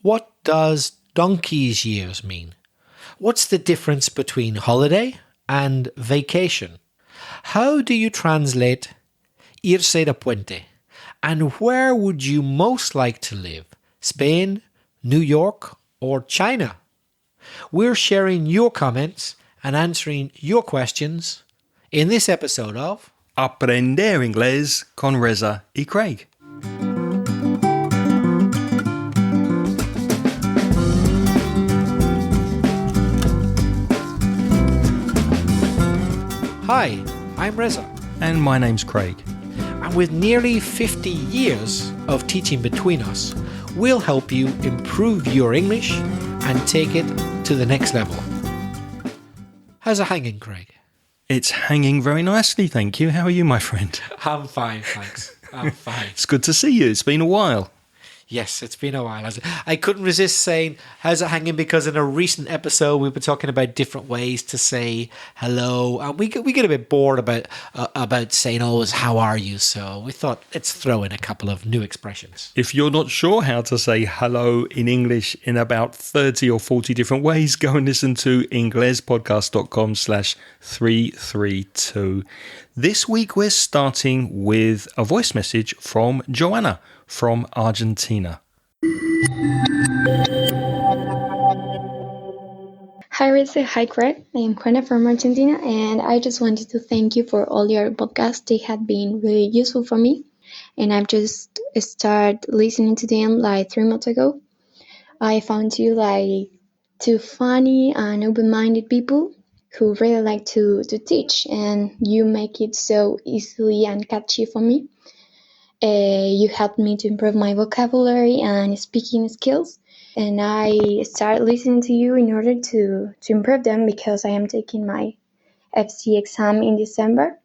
What does donkey's years mean? What's the difference between holiday and vacation? How do you translate Irse de puente? And where would you most like to live? Spain, New York, or China? We're sharing your comments and answering your questions in this episode of Aprender Inglés con Reza y Craig. Hi, I'm Reza. And my name's Craig. And with nearly 50 years of teaching between us, we'll help you improve your English and take it to the next level. How's it hanging, Craig? It's hanging very nicely, thank you. How are you, my friend? I'm fine, thanks. I'm fine. It's good to see you. It's been a while. Yes, it's been a while. I couldn't resist saying, how's it hanging? Because in a recent episode, we were talking about different ways to say hello. And we get a bit bored about saying always, how are you? So we thought, let's throw in a couple of new expressions. If you're not sure how to say hello in English in about 30 or 40 different ways, go and listen to inglespodcast.com/332. This week, we're starting with a voice message from Joanna from Argentina. Hi Irse, hi Craig. I am Juana from Argentina, and I just wanted to thank you for all your podcasts. They have been really useful for me, and I've just started listening to them like 3 months ago. I found you like two funny and open-minded people who really like to teach, and you make it so easily and catchy for me. You helped me to improve my vocabulary and speaking skills, and I started listening to you in order to improve them because I am taking my FC exam in December.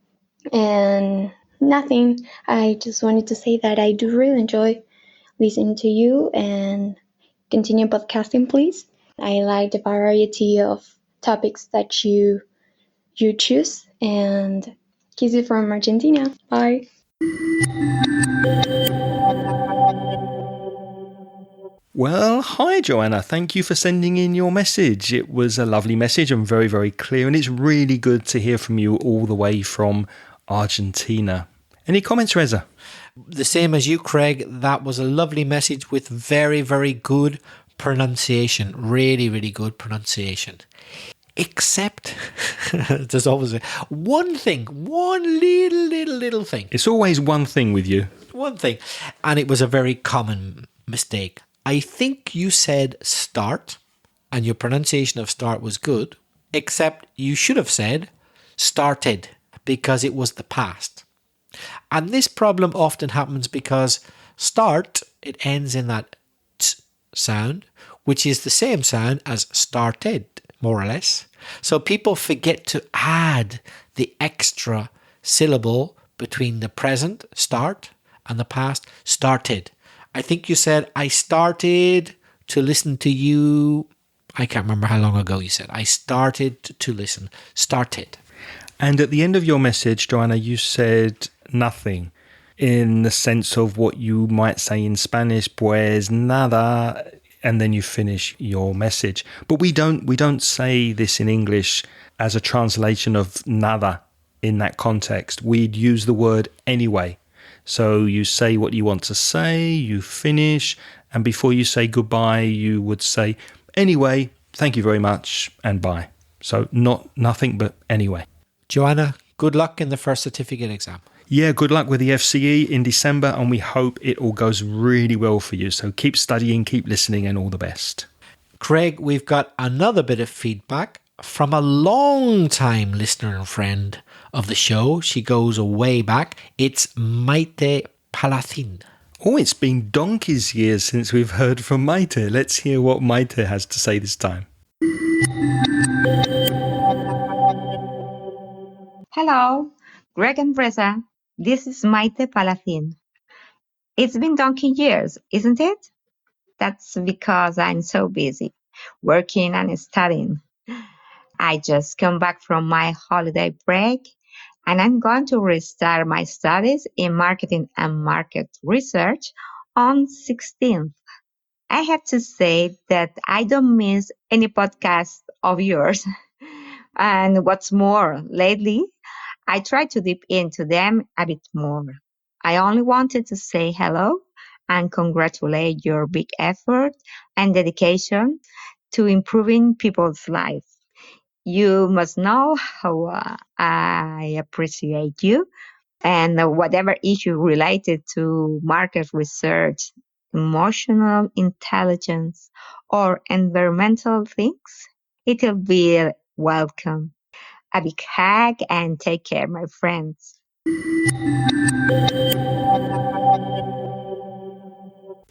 And nothing, I just wanted to say that I do really enjoy listening to you, and continue podcasting, please. I like the variety of topics that you choose, and kisses from Argentina. Bye. Well, hi, Joanna. Thank you for sending in your message. It was a lovely message and very, very clear. And it's really good to hear from you all the way from Argentina. Any comments, Reza? The same as you, Craig. That was a lovely message with very, very good pronunciation. Really, really good pronunciation. Except, there's always one thing, one little thing. It's always one thing with you. One thing. And it was a very common mistake. I think you said start, and your pronunciation of start was good, except you should have said started, because it was the past. And this problem often happens because start, it ends in that t sound, which is the same sound as started, more or less. So people forget to add the extra syllable between the present, start, and the past, started. I think you said, I started to listen to you. I can't remember how long ago you said. I started to listen. Started. And at the end of your message, Joanna, you said nothing in the sense of what you might say in Spanish, pues nada, and then you finish your message. But we don't say this in English as a translation of nada in that context. We'd use the word anyway. So you say what you want to say, you finish, and before you say goodbye, you would say, anyway, thank you very much, and bye. So nothing but anyway. Joanna, good luck in the first certificate exam. Yeah, good luck with the FCE in December, and we hope it all goes really well for you. So keep studying, keep listening, and all the best. Craig, we've got another bit of feedback from a long-time listener and friend of the show. She goes way back. It's Maite Palacin. Oh, it's been donkey's years since we've heard from Maite. Let's hear what Maite has to say this time. Hello, Greg and Reza. This is Maite Palacin. It's been donkey years, isn't it? That's because I'm so busy, working and studying. I just come back from my holiday break, and I'm going to restart my studies in marketing and market research on 16th. I have to say that I don't miss any podcast of yours. And what's more, lately, I try to dip into them a bit more. I only wanted to say hello and congratulate your big effort and dedication to improving people's lives. You must know how I appreciate you and whatever issue related to market research, emotional intelligence, or environmental things, it'll be welcome. A big hug and take care, my friends.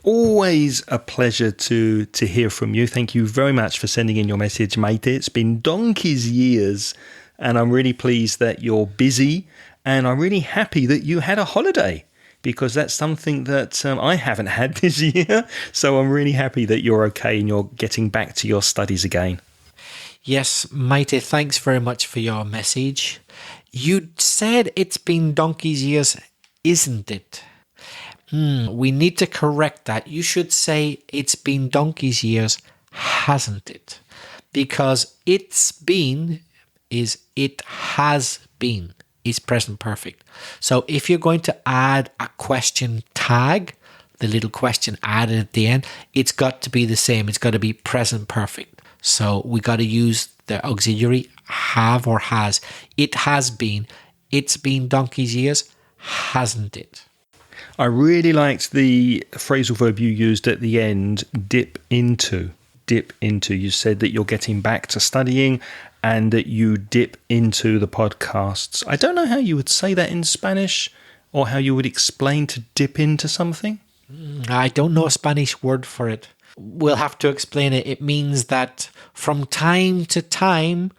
Always a pleasure to hear from you. Thank you very much for sending in your message, Maite. It's been donkey's years, and I'm really pleased that you're busy, and I'm really happy that you had a holiday, because that's something that I haven't had this year. So I'm really happy that you're okay and you're getting back to your studies again. Yes, Maite, thanks very much for your message. You said it's been donkey's years, isn't it? We need to correct that. You should say it's been donkey's years, hasn't it? Because it's been is it has been is present perfect. So if you're going to add a question tag, the little question added at the end, it's got to be the same. It's got to be present perfect. So we got to use the auxiliary have or has. It has been. It's been donkey's years, hasn't it? I really liked the phrasal verb you used at the end, dip into. Dip into. You said that you're getting back to studying and that you dip into the podcasts. I don't know how you would say that in Spanish or how you would explain to dip into something. I don't know a Spanish word for it. We'll have to explain it. It means that from time to time,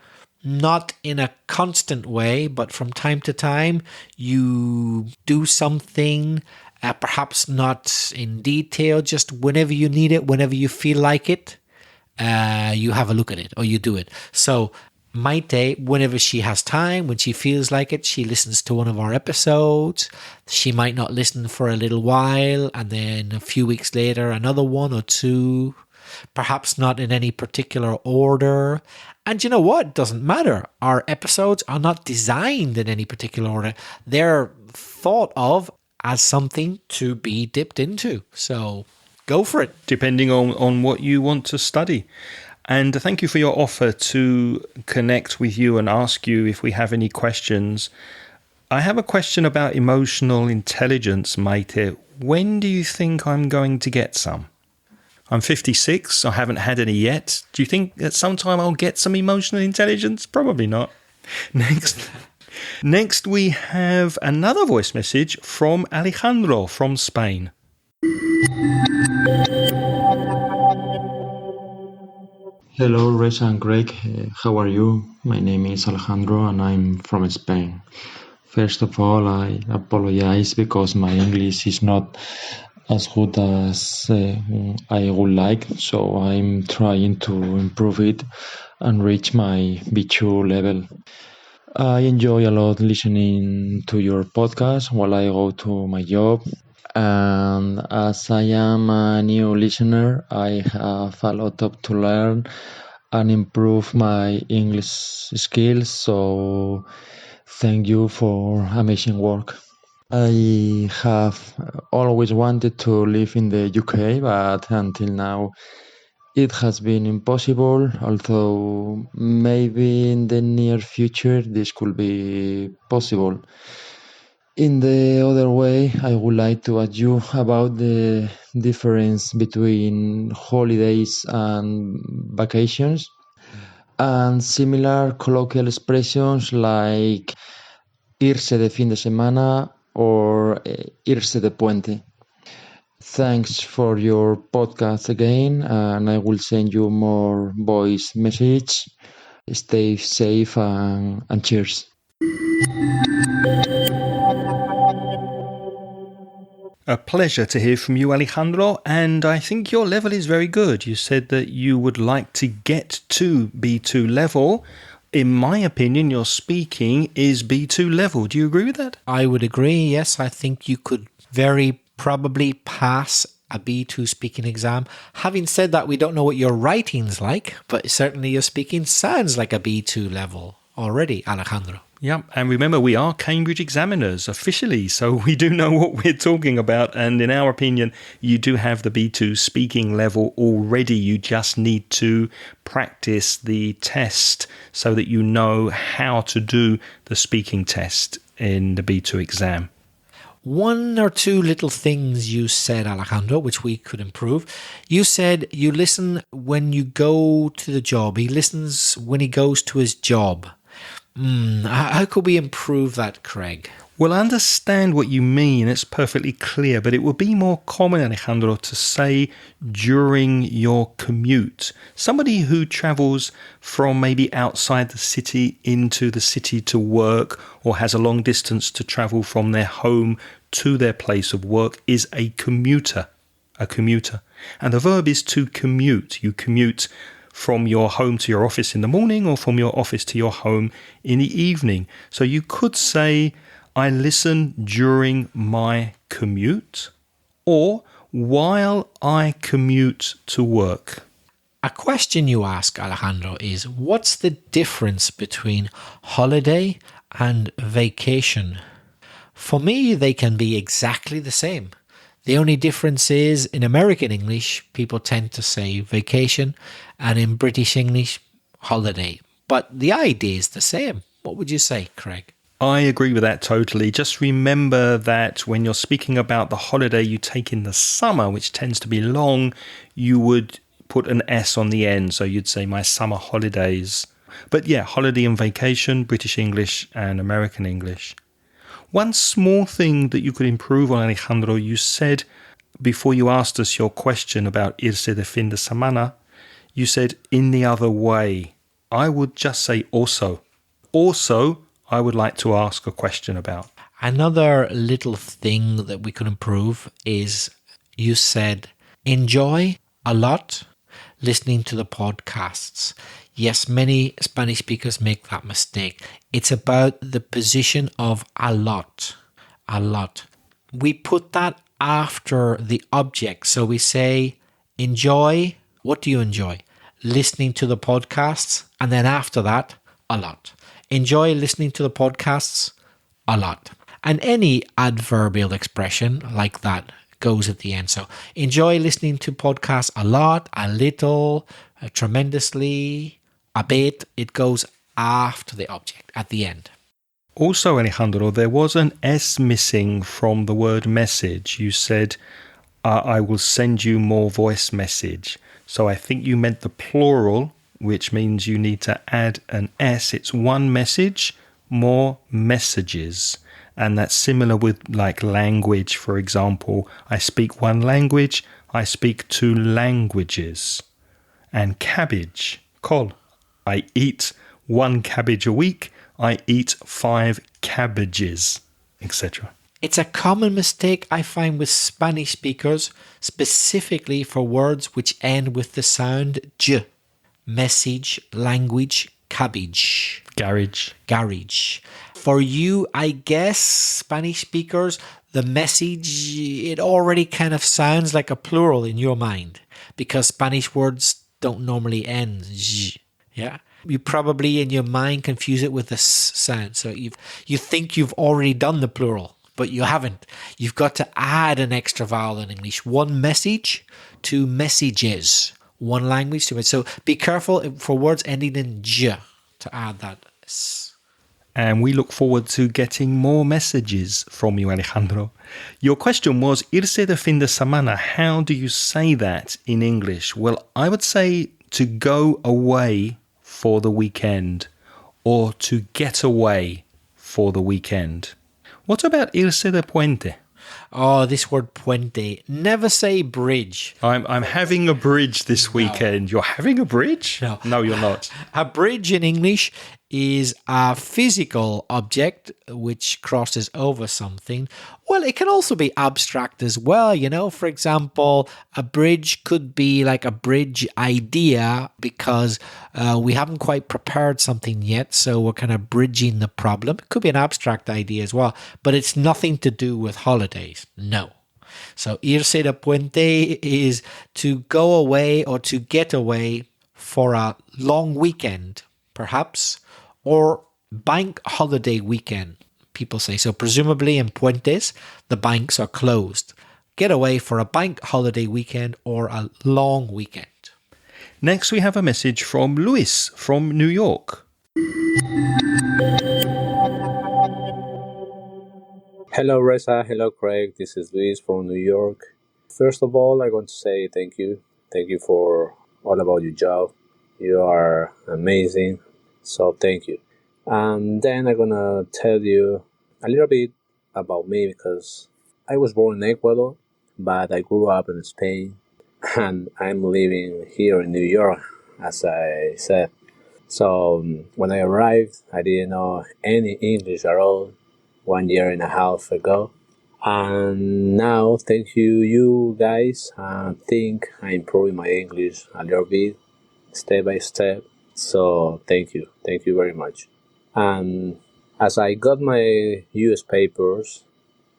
not in a constant way, but from time to time, you do something, perhaps not in detail, just whenever you need it, whenever you feel like it, you have a look at it or you do it. So Maite, whenever she has time, when she feels like it, she listens to one of our episodes. She might not listen for a little while, and then a few weeks later, another one or two, perhaps not in any particular order. And you know what? It doesn't matter. Our episodes are not designed in any particular order. They're thought of as something to be dipped into. So go for it. Depending on what you want to study. And thank you for your offer to connect with you and ask you if we have any questions. I have a question about emotional intelligence, Maite. When do you think I'm going to get some? I'm 56. I haven't had any yet. Do you think at some time I'll get some emotional intelligence? Probably not. Next, we have another voice message from Alejandro from Spain. Hello, Reza and Greg. How are you? My name is Alejandro and I'm from Spain. First of all, I apologize because my English is not as good as I would like, so I'm trying to improve it and reach my B2 level. I enjoy a lot listening to your podcast while I go to my job. And as I am a new listener, I have a lot to learn and improve my English skills. So thank you for amazing work. I have always wanted to live in the UK, but until now it has been impossible, although maybe in the near future this could be possible. In the other way, I would like to ask you about the difference between holidays and vacations and similar colloquial expressions like irse de fin de semana or irse de puente. Thanks for your podcast again, and I will send you more voice message. Stay safe and cheers. A pleasure to hear from you, Alejandro, and I think your level is very good. You said that you would like to get to B2 level. In my opinion, your speaking is B2 level. Do you agree with that? I would agree, yes. I think you could very probably pass a B2 speaking exam. Having said that, we don't know what your writing's like, but certainly your speaking sounds like a B2 level already, Alejandro. Yeah, and remember, we are Cambridge examiners officially, so we do know what we're talking about. And in our opinion, you do have the B2 speaking level already. You just need to practice the test so that you know how to do the speaking test in the B2 exam. One or two little things you said, Alejandro, which we could improve. You said you listen when you go to the job. He listens when he goes to his job. How could we improve that, Craig? Well, I understand what you mean. It's perfectly clear, but it would be more common, Alejandro, to say during your commute. Somebody who travels from maybe outside the city into the city to work, or has a long distance to travel from their home to their place of work, is a commuter. And the verb is to commute. You commute from your home to your office in the morning, or from your office to your home in the evening. So you could say, I listen during my commute, or while I commute to work. A question you ask, Alejandro, is what's the difference between holiday and vacation? For me, they can be exactly the same. The only difference is in American English, people tend to say vacation, and in British English, holiday. But the idea is the same. What would you say, Craig? I agree with that totally. Just remember that when you're speaking about the holiday you take in the summer, which tends to be long, you would put an S on the end. So you'd say my summer holidays. But yeah, holiday and vacation, British English and American English. One small thing that you could improve on, Alejandro, you said before you asked us your question about Irse de fin de semana, you said in the other way. I would just say also. Also, I would like to ask a question about. Another little thing that we could improve is you said enjoy a lot listening to the podcasts. Yes, many Spanish speakers make that mistake. It's about the position of a lot. A lot. We put that after the object. So we say enjoy. What do you enjoy? Listening to the podcasts. And then after that, a lot. Enjoy listening to the podcasts a lot. And any adverbial expression like that goes at the end. So enjoy listening to podcasts a lot, a little, tremendously, a bit. It goes after the object at the end. Also, Alejandro, there was an S missing from the word message. You said, I will send you more voice message. So I think you meant the plural, which means you need to add an S. It's one message, more messages. And that's similar with like language, for example. I speak one language, I speak two languages. And cabbage, col. I eat one cabbage a week, I eat 5 cabbages, etc. It's a common mistake I find with Spanish speakers, specifically for words which end with the sound j. Message, language, cabbage. Garage. For you, I guess, Spanish speakers, the message, it already kind of sounds like a plural in your mind because Spanish words don't normally end j. Yeah. You probably in your mind confuse it with the s sound. So you think you've already done the plural, but you haven't. You've got to add an extra vowel in English. One message, 2 messages. One language to it. So be careful for words ending in j to add that s. And we look forward to getting more messages from you, Alejandro. Your question was, Irse de fin de semana, how do you say that in English? Well, I would say to go away for the weekend or to get away for the weekend. What about Irse de puente? Oh, this word puente. Never say bridge. I'm having a bridge this weekend. You're having a bridge? No, you're not. A bridge in English is a physical object which crosses over something. Well, it can also be abstract as well. You know, for example, a bridge could be like a bridge idea because we haven't quite prepared something yet. So we're kind of bridging the problem. It could be an abstract idea as well, but it's nothing to do with holidays. No. So irse de puente is to go away or to get away for a long weekend, perhaps, or bank holiday weekend, people say. So presumably in puentes, the banks are closed. Get away for a bank holiday weekend or a long weekend. Next, we have a message from Luis from New York. Hello, Reza. Hello, Craig. This is Luis from New York. First of all, I want to say thank you. Thank you for all about your job. You are amazing. So thank you. And then I'm gonna tell you a little bit about me because I was born in Ecuador, but I grew up in Spain, and I'm living here in New York, as I said. So when I arrived, I didn't know any English at all 1 year and a half ago. And now, thank you guys, I think I'm improving my English a little bit, step by step. So thank you very much. And as I got my US papers,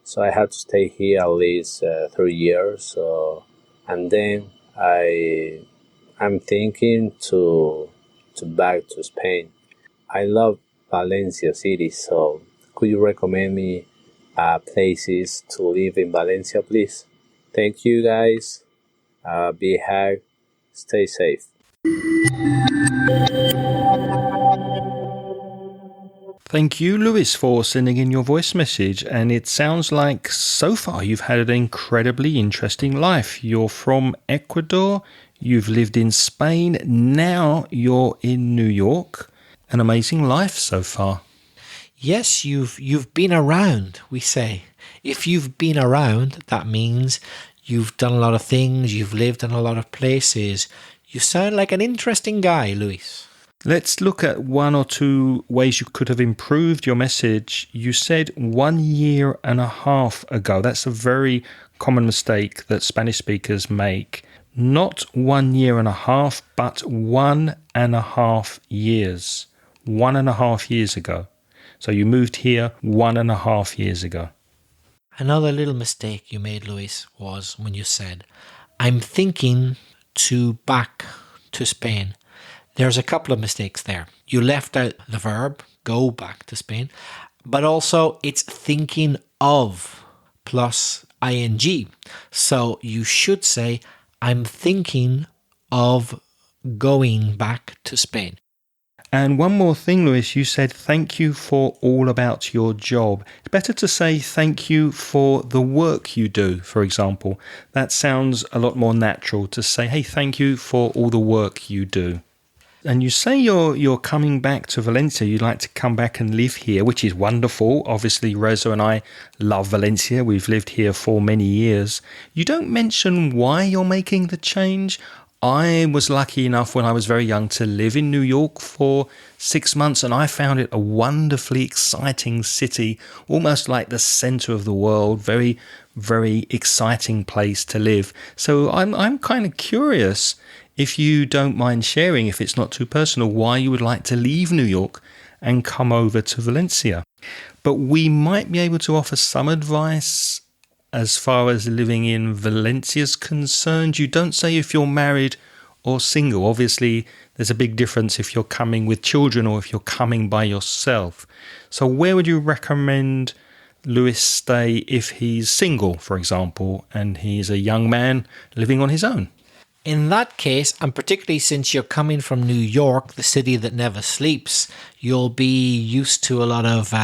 so I had to stay here at least 3 years. So, and then I'm thinking to back to Spain. I love Valencia city, so could you recommend me places to live in Valencia, please? Thank you, guys. Be happy. Stay safe. Thank you, Luis, for sending in your voice message. And it sounds like so far you've had an incredibly interesting life. You're from Ecuador, you've lived in Spain, now you're in New York. An amazing life so far. Yes, you've been around, we say. If you've been around, that means you've done a lot of things, you've lived in a lot of places. You sound like an interesting guy, Luis. Let's look at one or two ways you could have improved your message. You said 1 year and a half ago. That's a very common mistake that Spanish speakers make. Not 1 year and a half, but 1.5 years. 1.5 years ago. So you moved here 1.5 years ago. Another little mistake you made, Luis, was when you said, I'm thinking to back to Spain. There's a couple of mistakes there. You left out the verb, go back to Spain, but also it's thinking of plus ing. So you should say, I'm thinking of going back to Spain. And one more thing, Luis, you said thank you for all about your job. It's better to say thank you for the work you do, for example. That sounds a lot more natural to say, hey, thank you for all the work you do. And you say you're coming back to Valencia. You'd like to come back and live here, which is wonderful. Obviously, Reza and I love Valencia. We've lived here for many years. You don't mention why you're making the change. I was lucky enough when I was very young to live in New York for 6 months, and I found it a wonderfully exciting city, almost like the center of the world. Very, very exciting place to live. So I'm kind of curious, if you don't mind sharing, if it's not too personal, why you would like to leave New York and come over to Valencia. But we might be able to offer some advice as far as living in Valencia is concerned. You don't say if you're married or single. Obviously, there's a big difference if you're coming with children or if you're coming by yourself. So where would you recommend Luis stay if he's single, for example, and he's a young man living on his own? In that case, and particularly since you're coming from New York, the city that never sleeps, you'll be used to a lot of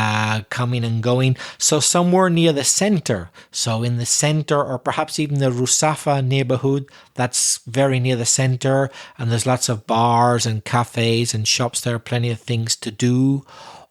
coming and going. So somewhere near the center. So in the center, or perhaps even the Rusafa neighborhood, that's very near the center. And there's lots of bars and cafes and shops there, plenty of things to do.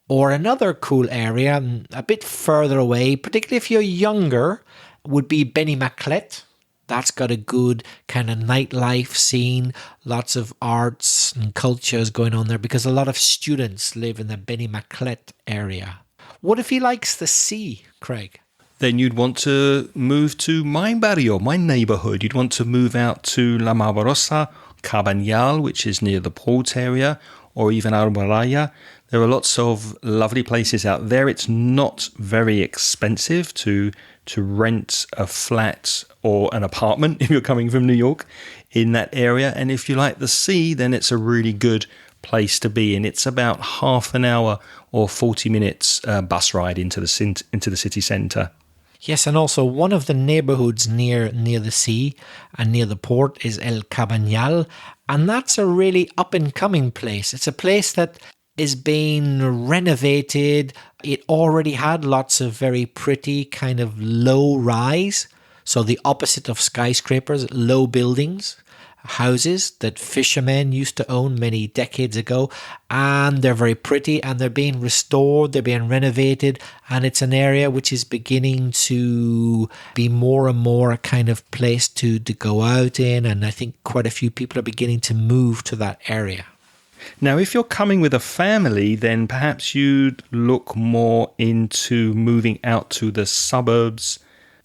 Or another cool area, a bit further away, particularly if you're younger, would be Benimaclet. That's got a good kind of nightlife scene, lots of arts and cultures going on there because a lot of students live in the Benimaclet area. What if he likes the sea, Craig? Then you'd want to move to my barrio, my neighborhood. You'd want to move out to La Barbarossa, Cabañal, which is near the port area, or even Alboraya. There are lots of lovely places out there. It's not very expensive to rent a flat or an apartment if you're coming from New York in that area. And if you like the sea, then it's a really good place to be in. It's about half an hour or 40 minutes bus ride into the city centre. Yes, and also one of the neighborhoods near the sea and near the port is El Cabañal, and that's a really up-and-coming place. It's a place that is being renovated. It already had lots of very pretty kind of low rise, so the opposite of skyscrapers, low buildings, houses that fishermen used to own many decades ago, and they're very pretty and they're being restored, they're being renovated, and it's an area which is beginning to be more and more a kind of place to go out in, and I think quite a few people are beginning to move to that area. Now, if you're coming with a family, then perhaps you'd look more into moving out to the suburbs,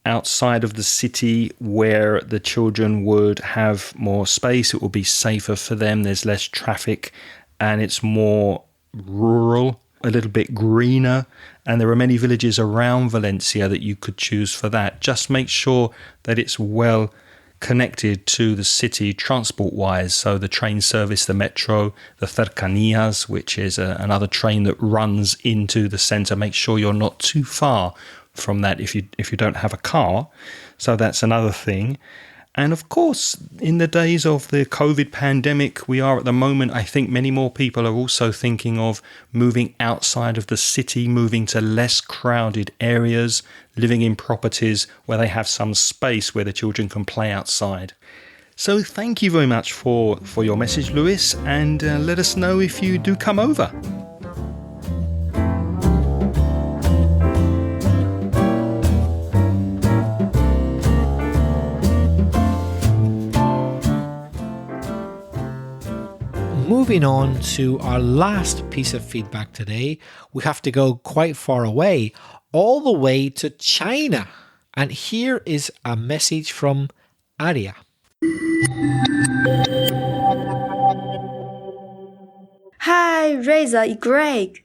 outside of the city, where the children would have more space. It will be safer for them. There's less traffic and it's more rural, a little bit greener. And there are many villages around Valencia that you could choose for that. Just make sure that it's well connected to the city transport-wise. So the train service, the metro, the cercanías, which is another train that runs into the centre. Make sure you're not too far from that if you don't have a car. So that's another thing. And of course, in the days of the COVID pandemic, we are at the moment, I think many more people are also thinking of moving outside of the city, moving to less crowded areas, living in properties where they have some space where the children can play outside. So thank you very much for your message, Luis, and let us know if you do come over. Moving on to our last piece of feedback today, we have to go quite far away, all the way to China. And here is a message from Aria. Hi, Reza and Greg.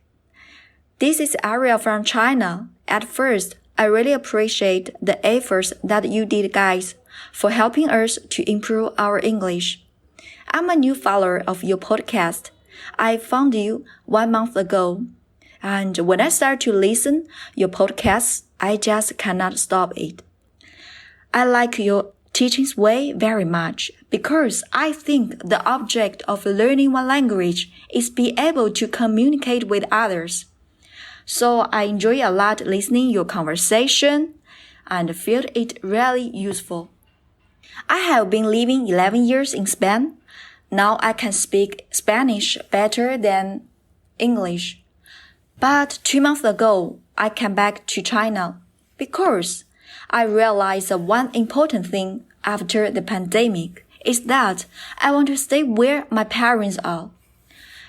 This is Aria from China. At first, I really appreciate the efforts that you did, guys, for helping us to improve our English. I'm a new follower of your podcast. I found you 1 month ago. And when I start to listen your podcasts, I just cannot stop it. I like your teaching's way very much because I think the object of learning one language is be able to communicate with others. So I enjoy a lot listening your conversation and feel it really useful. I have been living 11 years in Spain. Now I can speak Spanish better than English. But 2 months ago, I came back to China because I realized that one important thing after the pandemic is that I want to stay where my parents are.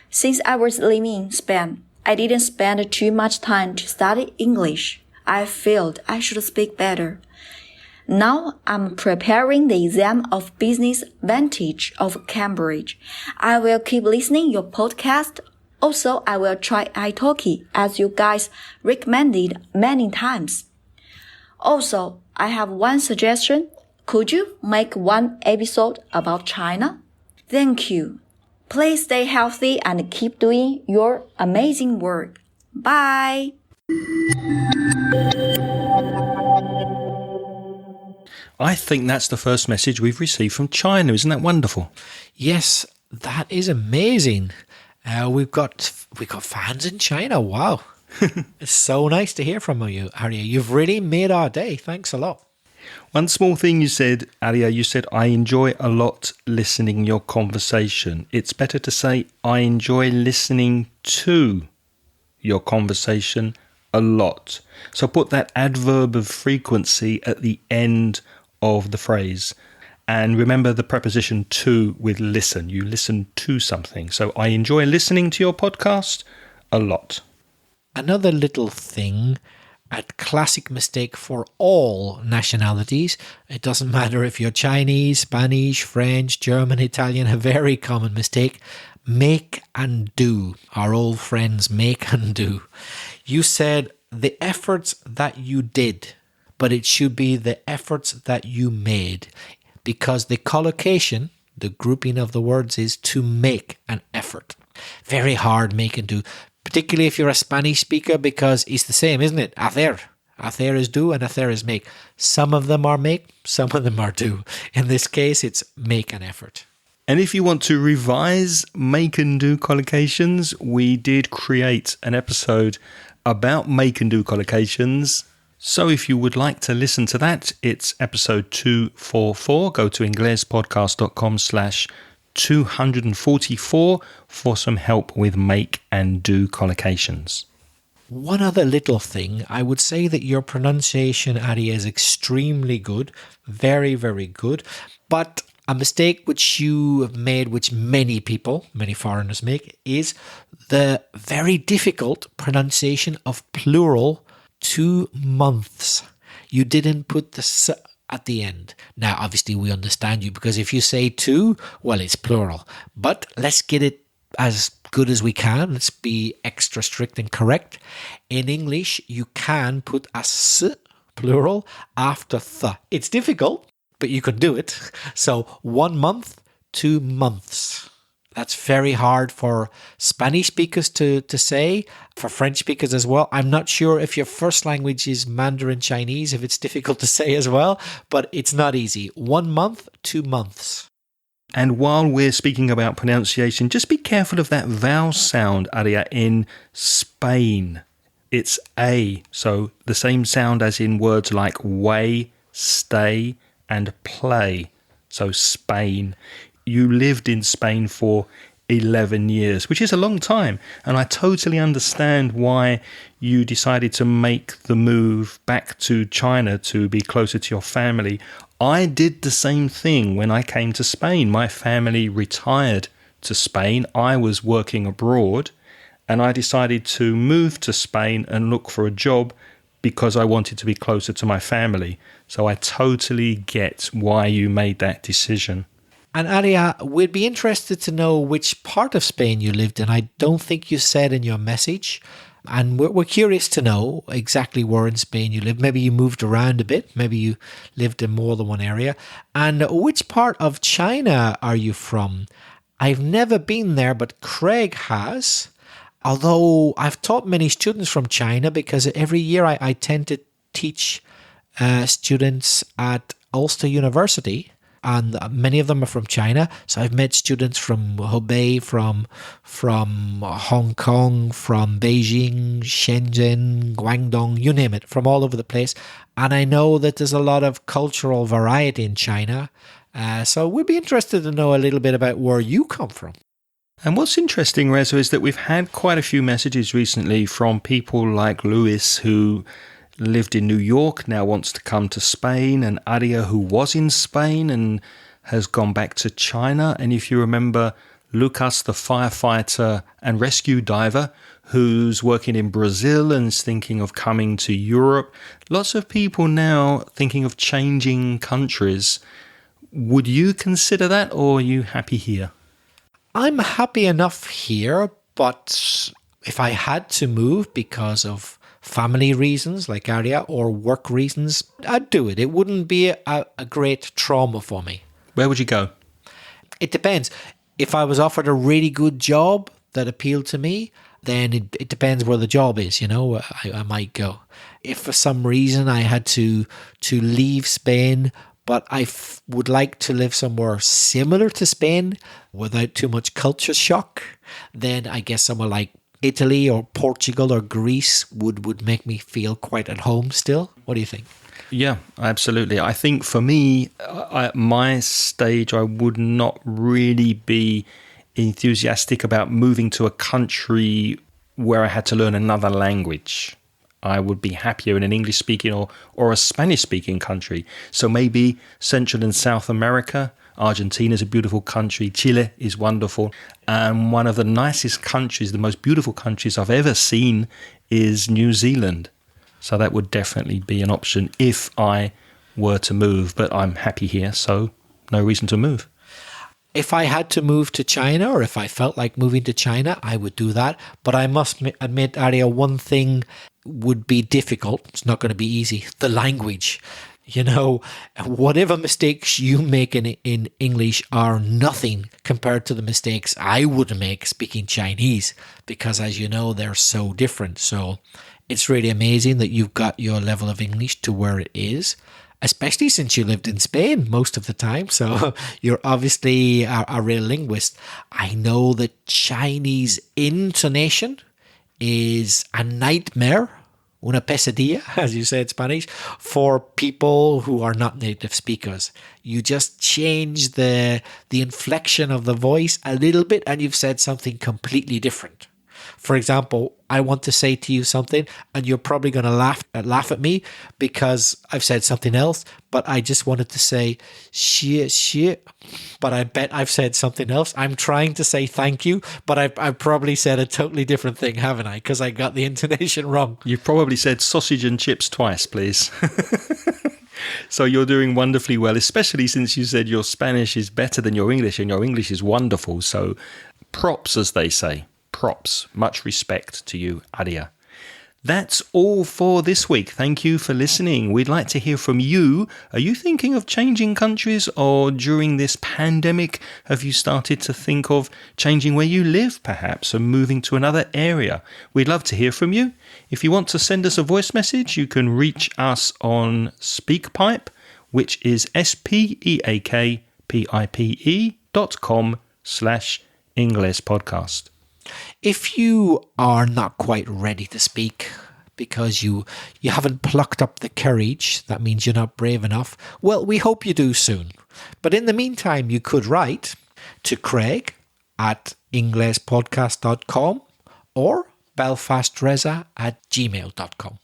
Since I was living in Spain, I didn't spend too much time to study English. I felt I should speak better. Now I'm preparing the exam of Business Vantage of Cambridge. I will keep listening your podcast. Also, I will try italki as you guys recommended many times. Also, I have one suggestion. Could you make one episode about China? Thank you. Please stay healthy and keep doing your amazing work. Bye. I think that's the first message we've received from China. Isn't that wonderful? Yes, that is amazing. We've got fans in China. Wow. It's so nice to hear from you, Arya. You've really made our day. Thanks a lot. One small thing you said, Arya, you said, I enjoy a lot listening your conversation. It's better to say, I enjoy listening to your conversation a lot. So put that adverb of frequency at the end of the phrase. And remember the preposition to with listen. You listen to something. So I enjoy listening to your podcast a lot. Another little thing, a classic mistake for all nationalities. It doesn't matter if you're Chinese, Spanish, French, German, Italian, a very common mistake. make and do. Our old friends make and do. You said the efforts that you did, but it should be the efforts that you made, because the collocation, the grouping of the words, is to make an effort. Very hard make and do, particularly if you're a Spanish speaker, because it's the same, isn't it? Hacer. Hacer is do and hacer is make. Some of them are make, some of them are do. In this case, it's make an effort. And if you want to revise make and do collocations, we did create an episode about make and do collocations. So if you would like to listen to that, it's episode 244. Go to inglespodcast.com/244 for some help with make and do collocations. One other little thing, I would say that your pronunciation, Ari, is extremely good. Very, very good. But a mistake which you have made, which many people, many foreigners make, is the very difficult pronunciation of plural 2 months. You didn't put the s at the end. Now, obviously, we understand you, because if you say 2, well, it's plural. But let's get it as good as we can. Let's be extra strict and correct. In English, you can put a s, plural, after th. It's difficult, but you can do it. So 1 month, 2 months. That's very hard for Spanish speakers to say, for French speakers as well. I'm not sure if your first language is Mandarin Chinese, if it's difficult to say as well, but it's not easy. 1 month, 2 months. And while we're speaking about pronunciation, just be careful of that vowel sound, Aria, in Spain. It's A, so the same sound as in words like way, stay, and play. So Spain. You lived in Spain for 11 years, which is a long time. And I totally understand why you decided to make the move back to China to be closer to your family. I did the same thing when I came to Spain. My family retired to Spain. I was working abroad, and I decided to move to Spain and look for a job because I wanted to be closer to my family. So I totally get why you made that decision. And Aria, we'd be interested to know which part of Spain you lived in. I don't think you said in your message. And we're curious to know exactly where in Spain you live. Maybe you moved around a bit. Maybe you lived in more than one area. And which part of China are you from? I've never been there, but Craig has. Although I've taught many students from China, because every year I tend to teach students at Ulster University. And many of them are from China. So I've met students from Hubei, from Hong Kong, from Beijing, Shenzhen, Guangdong, you name it, from all over the place. And I know that there's a lot of cultural variety in China. So we'd be interested to know a little bit about where you come from. And what's interesting, Reza, is that we've had quite a few messages recently from people like Luis, who lived in New York, now wants to come to Spain, and Aria, who was in Spain and has gone back to China. And if you remember, Lucas, the firefighter and rescue diver, who's working in Brazil and is thinking of coming to Europe. Lots of people now thinking of changing countries. Would you consider that, or are you happy here? I'm happy enough here, but if I had to move because of family reasons like Aria or work reasons, I'd do it. It wouldn't be a great trauma for me. Where would you go? It depends. If I was offered a really good job that appealed to me, then it depends where the job is, you know, I might go. If for some reason I had to leave Spain, but I would like to live somewhere similar to Spain without too much culture shock, then I guess somewhere like Italy or Portugal or Greece would make me feel quite at home still. What do you think? Yeah, absolutely. I think for me, at my stage, I would not really be enthusiastic about moving to a country where I had to learn another language. I would be happier in an English-speaking or a Spanish-speaking country. So maybe Central and South America. Argentina is a beautiful country. Chile is wonderful. And one of the nicest countries, the most beautiful countries I've ever seen is New Zealand. So that would definitely be an option if I were to move. But I'm happy here, so no reason to move. If I had to move to China, or if I felt like moving to China, I would do that. But I must admit, Aria, one thing would be difficult. It's not going to be easy. The language. You know, whatever mistakes you make in English are nothing compared to the mistakes I would make speaking Chinese, because as you know, they're so different. So it's really amazing that you've got your level of English to where it is, especially since you lived in Spain most of the time. So you're obviously a real linguist. I know that Chinese intonation is a nightmare, una pesadilla, as you say in Spanish, for people who are not native speakers. You just change the inflection of the voice a little bit and you've said something completely different. For example, I want to say to you something and you're probably going to laugh at me because I've said something else, but I just wanted to say shit, but I bet I've said something else. I'm trying to say thank you, but I've probably said a totally different thing, haven't I? Because I got the intonation wrong. You've probably said sausage and chips twice, please. So you're doing wonderfully well, especially since you said your Spanish is better than your English and your English is wonderful. So props, as they say. Props. Much respect to you, Aria. That's all for this week. Thank you for listening. We'd like to hear from you. Are you thinking of changing countries, or during this pandemic, have you started to think of changing where you live, perhaps, and moving to another area? We'd love to hear from you. If you want to send us a voice message, you can reach us on SpeakPipe, which is speakpipe.com/English podcast. If you are not quite ready to speak because you haven't plucked up the courage, that means you're not brave enough, well, we hope you do soon. But in the meantime, you could write to Craig at inglespodcast.com or belfastreza@gmail.com.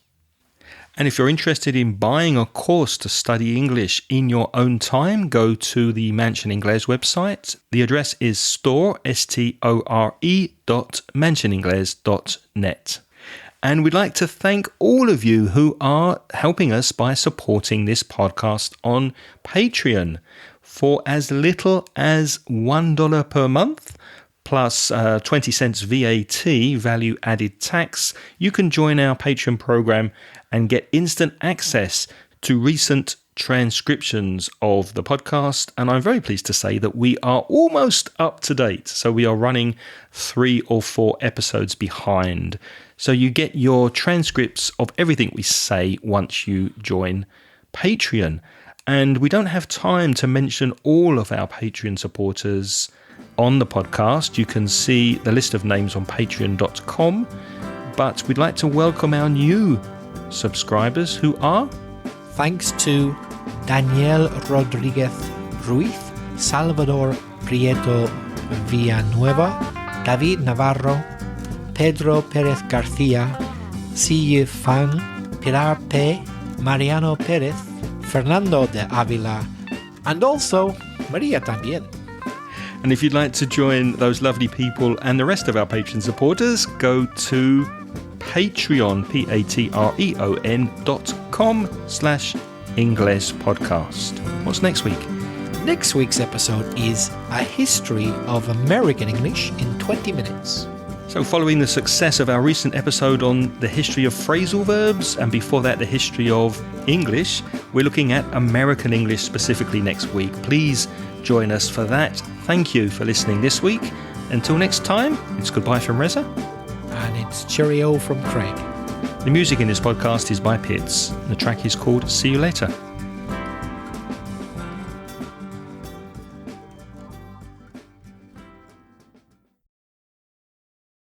And if you're interested in buying a course to study English in your own time, go to the Mansion Inglés website. The address is store.mansioningles.net. And we'd like to thank all of you who are helping us by supporting this podcast on Patreon. For as little as $1 per month, plus 20 cents VAT, value added tax, you can join our Patreon program and get instant access to recent transcriptions of the podcast. And I'm very pleased to say that we are almost up to date. So we are running 3 or 4 episodes behind. So you get your transcripts of everything we say once you join Patreon. And we don't have time to mention all of our Patreon supporters on the podcast. You can see the list of names on patreon.com. But we'd like to welcome our new subscribers who are... Thanks to Daniel Rodriguez Ruiz, Salvador Prieto Villanueva, David Navarro, Pedro Perez García, Siye Fan, Pilar P, Mariano Perez, Fernando de Avila, and also Maria también. And if you'd like to join those lovely people and the rest of our Patreon supporters, go to Patreon, patreon.com/English podcast. What's next week? Next week's episode is A History of American English in 20 minutes. So following the success of our recent episode on the history of phrasal verbs, and before that the history of English, we're looking at American English specifically next week. Please join us for that. Thank you for listening this week. Until next time, it's goodbye from Reza. And it's cheerio from Craig. The music in this podcast is by Pitts. The track is called See You Later.